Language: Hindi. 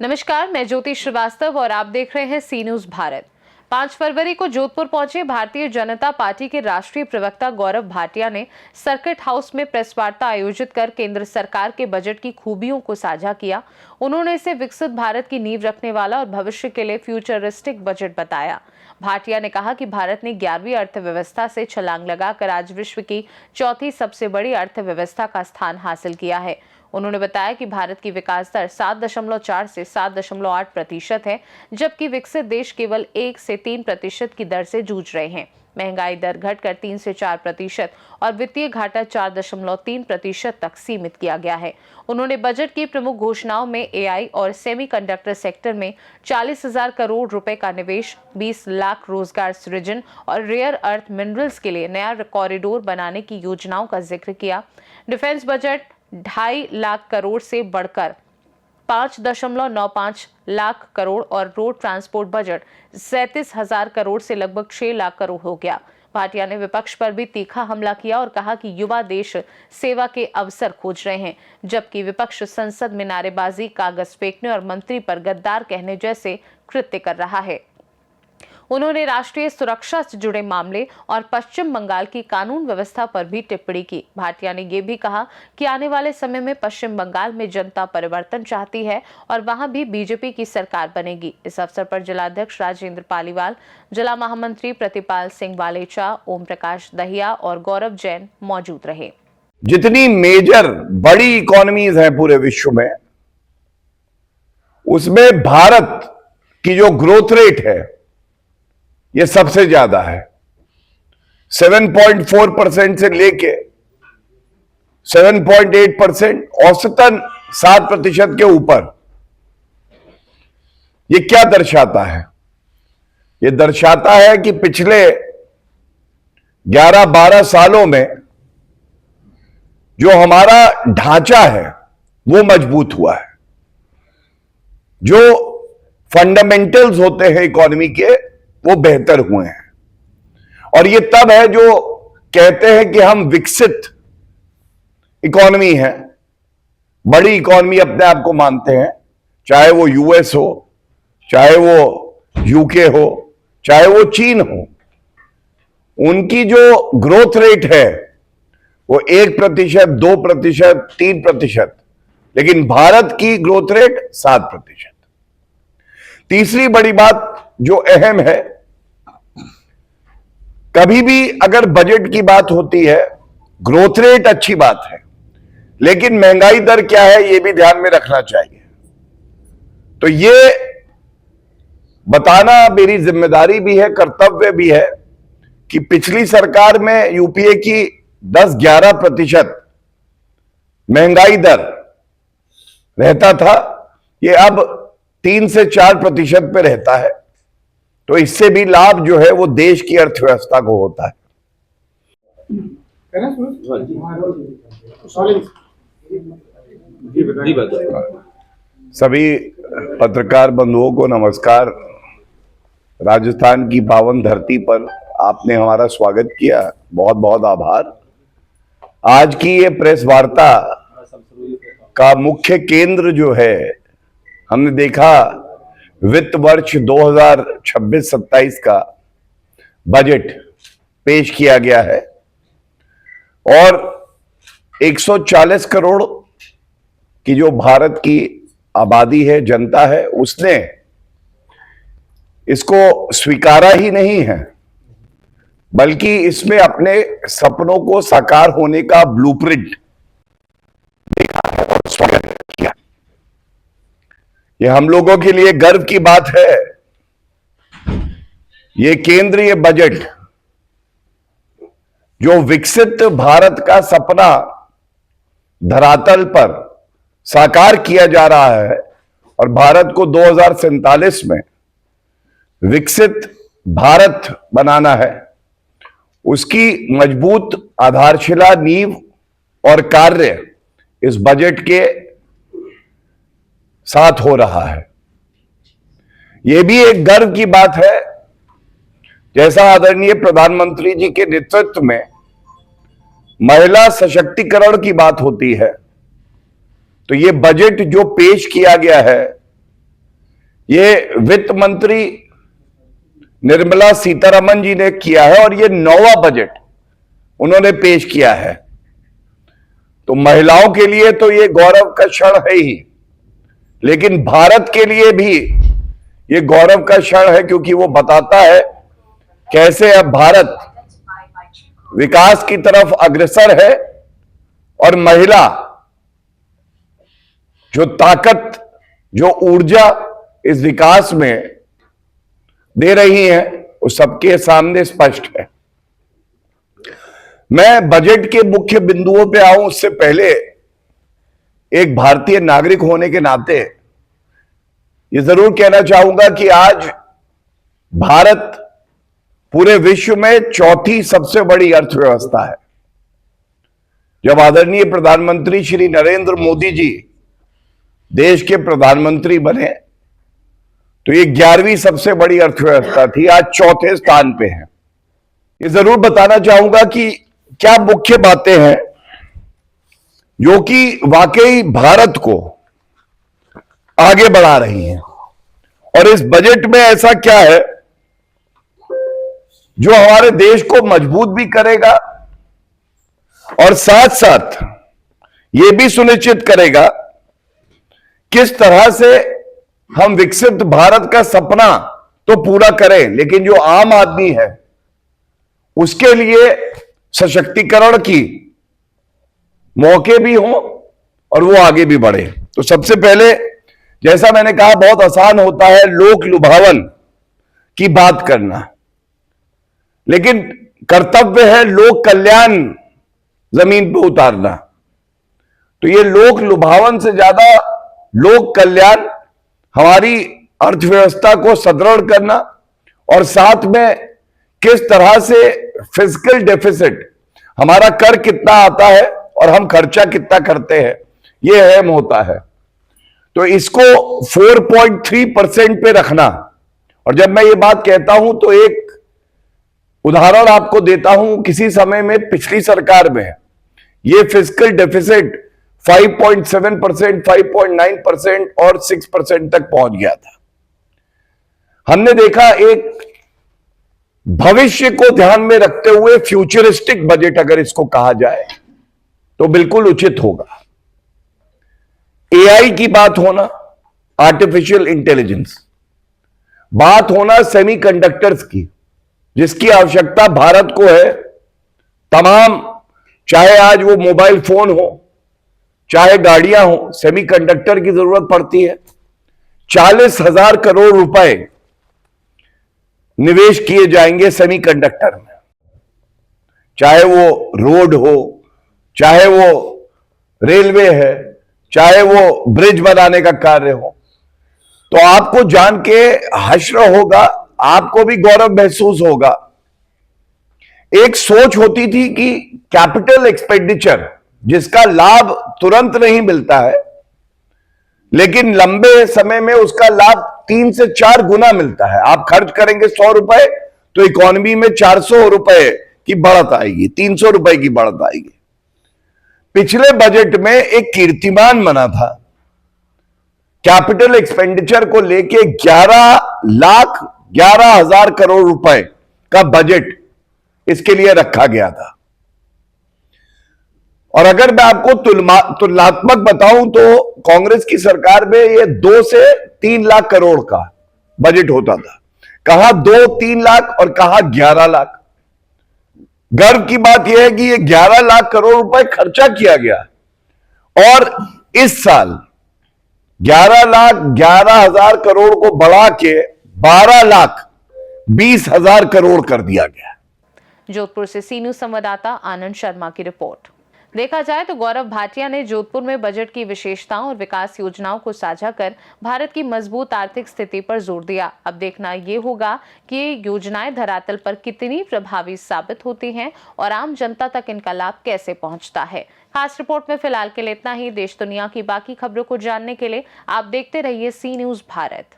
नमस्कार, मैं ज्योति श्रीवास्तव और आप देख रहे हैं सी न्यूज भारत। 5 फरवरी को जोधपुर पहुंचे भारतीय जनता पार्टी के राष्ट्रीय प्रवक्ता गौरव भाटिया ने सर्किट हाउस में प्रेस वार्ता आयोजित कर केंद्र सरकार के बजट की खूबियों को साझा किया। उन्होंने इसे विकसित भारत की नींव रखने वाला और भविष्य के लिए फ्यूचरिस्टिक बजट बताया। भाटिया ने कहा कि भारत ने 11वीं अर्थव्यवस्था से छलांग लगाकर आज विश्व की चौथी सबसे बड़ी अर्थव्यवस्था का स्थान हासिल किया है। उन्होंने बताया कि भारत की विकास दर 7.4 से 7.8% है, जबकि विकसित देश केवल 1 से 3% की दर से जूझ रहे हैं। महंगाई दर घटकर 3 से 4% और वित्तीय घाटा 4.3% तक सीमित किया गया है। उन्होंने बजट की प्रमुख घोषणाओं में एआई और सेमीकंडक्टर सेक्टर में 40,000 करोड़ रुपए का निवेश, 20 लाख रोजगार सृजन और रेयर अर्थ मिनरल्स के लिए नया कॉरिडोर बनाने की योजनाओं का जिक्र किया। डिफेंस बजट 2.5 लाख करोड़ से बढ़कर 5.95 लाख करोड़ और रोड ट्रांसपोर्ट बजट 37,000 करोड़ से लगभग 6 लाख करोड़ हो गया। भाटिया ने विपक्ष पर भी तीखा हमला किया और कहा कि युवा देश सेवा के अवसर खोज रहे हैं, जबकि विपक्ष संसद में नारेबाजी, कागज फेंकने और मंत्री पर गद्दार कहने जैसे कृत्य कर रहा है। उन्होंने राष्ट्रीय सुरक्षा से जुड़े मामले और पश्चिम बंगाल की कानून व्यवस्था पर भी टिप्पणी की। भाटिया ने यह भी कहा कि आने वाले समय में पश्चिम बंगाल में जनता परिवर्तन चाहती है और वहां भी बीजेपी की सरकार बनेगी। इस अवसर पर जिलाध्यक्ष राजेंद्र पालीवाल, जिला महामंत्री प्रतिपाल सिंह वालेचा, ओम प्रकाश दहिया और गौरव जैन मौजूद रहे। जितनी मेजर बड़ी इकोनॉमीज हैं पूरे विश्व में, उसमें भारत की जो ग्रोथ रेट है ये सबसे ज्यादा है। 7.4% से लेके 7.8%, औसतन 7% के ऊपर। ये क्या दर्शाता है? ये दर्शाता है कि पिछले 11-12 सालों में जो हमारा ढांचा है वो मजबूत हुआ है। जो फंडामेंटल्स होते हैं इकोनॉमी के वो बेहतर हुए हैं। और ये तब है जो कहते हैं कि हम विकसित इकोनॉमी है, बड़ी इकोनॉमी अपने आप को मानते हैं, चाहे वो यूएस हो, चाहे वो यूके हो, चाहे वो चीन हो। उनकी जो ग्रोथ रेट है वो 1%, 2%, 3%, लेकिन भारत की ग्रोथ रेट 7%। तीसरी बड़ी बात जो अहम है, कभी भी अगर बजट की बात होती है, ग्रोथ रेट अच्छी बात है, लेकिन महंगाई दर क्या है यह भी ध्यान में रखना चाहिए। तो ये बताना मेरी जिम्मेदारी भी है, कर्तव्य भी है कि पिछली सरकार में यूपीए की 10-11% महंगाई दर रहता था, ये अब 3 से 4% पे रहता है। तो इससे भी लाभ जो है वो देश की अर्थव्यवस्था को होता है। सभी पत्रकार बंधुओं को नमस्कार। राजस्थान की पावन धरती पर आपने हमारा स्वागत किया, बहुत बहुत आभार। आज की ये प्रेस वार्ता का मुख्य केंद्र जो है, हमने देखा वित्त वर्ष 2026-27 का बजट पेश किया गया है और 140 करोड़ की जो भारत की आबादी है, जनता है, उसने इसको स्वीकारा ही नहीं है, बल्कि इसमें अपने सपनों को साकार होने का ब्लूप्रिंट देखा है और स्वागत किया। ये हम लोगों के लिए गर्व की बात है। ये केंद्रीय बजट जो विकसित भारत का सपना धरातल पर साकार किया जा रहा है और भारत को 2047 में विकसित भारत बनाना है, उसकी मजबूत आधारशिला, नींव और कार्य इस बजट के साथ हो रहा है। यह भी एक गर्व की बात है, जैसा आदरणीय प्रधानमंत्री जी के नेतृत्व में महिला सशक्तिकरण की बात होती है तो ये बजट जो पेश किया गया है, ये वित्त मंत्री निर्मला सीतारमण जी ने किया है और ये 9वां बजट उन्होंने पेश किया है। तो महिलाओं के लिए तो ये गौरव का क्षण है ही, लेकिन भारत के लिए भी ये गौरव का क्षण है, क्योंकि वो बताता है कैसे अब भारत विकास की तरफ अग्रसर है और महिला जो ताकत, जो ऊर्जा इस विकास में दे रही है, वो सबके सामने स्पष्ट है। मैं बजट के मुख्य बिंदुओं पे आऊं उससे पहले एक भारतीय नागरिक होने के नाते ये जरूर कहना चाहूंगा कि आज भारत पूरे विश्व में चौथी सबसे बड़ी अर्थव्यवस्था है। जब आदरणीय प्रधानमंत्री श्री नरेंद्र मोदी जी देश के प्रधानमंत्री बने तो ये 11वीं सबसे बड़ी अर्थव्यवस्था थी, आज चौथे स्थान पे है। ये जरूर बताना चाहूंगा कि क्या मुख्य बातें हैं जो कि वाकई भारत को आगे बढ़ा रही हैं, और इस बजट में ऐसा क्या है जो हमारे देश को मजबूत भी करेगा और साथ साथ यह भी सुनिश्चित करेगा किस तरह से हम विकसित भारत का सपना तो पूरा करें, लेकिन जो आम आदमी है उसके लिए सशक्तिकरण की मौके भी हों और वो आगे भी बढ़े। तो सबसे पहले, जैसा मैंने कहा, बहुत आसान होता है लोक लुभावन की बात करना, लेकिन कर्तव्य है लोक कल्याण जमीन पर उतारना। तो ये लोक लुभावन से ज्यादा लोक कल्याण, हमारी अर्थव्यवस्था को सुदृढ़ करना और साथ में किस तरह से फिस्कल डेफिसिट, हमारा कर कितना आता है और हम खर्चा कितना करते हैं, यह अहम होता है। तो इसको 4.3% पे रखना। और जब मैं ये बात कहता हूं तो एक उदाहरण आपको देता हूं, किसी समय में पिछली सरकार में ये फिस्कल डेफिसिट 5.7%, 5.9% और 6% तक पहुंच गया था। हमने देखा एक भविष्य को ध्यान में रखते हुए फ्यूचरिस्टिक बजट अगर इसको कहा जाए तो बिल्कुल उचित होगा। एआई की बात होना, आर्टिफिशियल इंटेलिजेंस, बात होना सेमीकंडक्टर्स की, जिसकी आवश्यकता भारत को है। तमाम, चाहे आज वो मोबाइल फोन हो, चाहे गाड़ियां हो, सेमीकंडक्टर की जरूरत पड़ती है। 40,000 करोड़ रुपए निवेश किए जाएंगे सेमीकंडक्टर में, चाहे वो रोड हो, चाहे वो रेलवे है, चाहे वो ब्रिज बनाने का कार्य हो। तो आपको जान के हश्र होगा, आपको भी गौरव महसूस होगा। एक सोच होती थी कि कैपिटल एक्सपेंडिचर, जिसका लाभ तुरंत नहीं मिलता है, लेकिन लंबे समय में उसका लाभ 3 से 4 गुना मिलता है। आप खर्च करेंगे 100 रुपए तो इकोनॉमी में 400 रुपए की बढ़त आएगी, 300 रुपए की बढ़त आएगी। पिछले बजट में एक कीर्तिमान बना था, कैपिटल एक्सपेंडिचर को लेके 11,11,000 करोड़ रुपए का बजट इसके लिए रखा गया था। और अगर मैं आपको तुलनात्मक बताऊं तो कांग्रेस की सरकार में ये 2 से 3 लाख करोड़ का बजट होता था, कहां 2-3 लाख और कहां 11 लाख। गर्व की बात यह है कि ये 11 लाख करोड़ रुपए खर्चा किया गया और इस साल 11,11,000 करोड़ को बढ़ा के 12,20,000 करोड़ कर दिया गया। जोधपुर से सी न्यूज संवाददाता आनंद शर्मा की रिपोर्ट। देखा जाए तो गौरव भाटिया ने जोधपुर में बजट की विशेषताओं और विकास योजनाओं को साझा कर भारत की मजबूत आर्थिक स्थिति पर जोर दिया। अब देखना ये होगा कि ये योजनाएं धरातल पर कितनी प्रभावी साबित होती हैं और आम जनता तक इनका लाभ कैसे पहुंचता है। खास रिपोर्ट में फिलहाल के लिए इतना ही। देश दुनिया की बाकी खबरों को जानने के लिए आप देखते रहिए सी न्यूज भारत।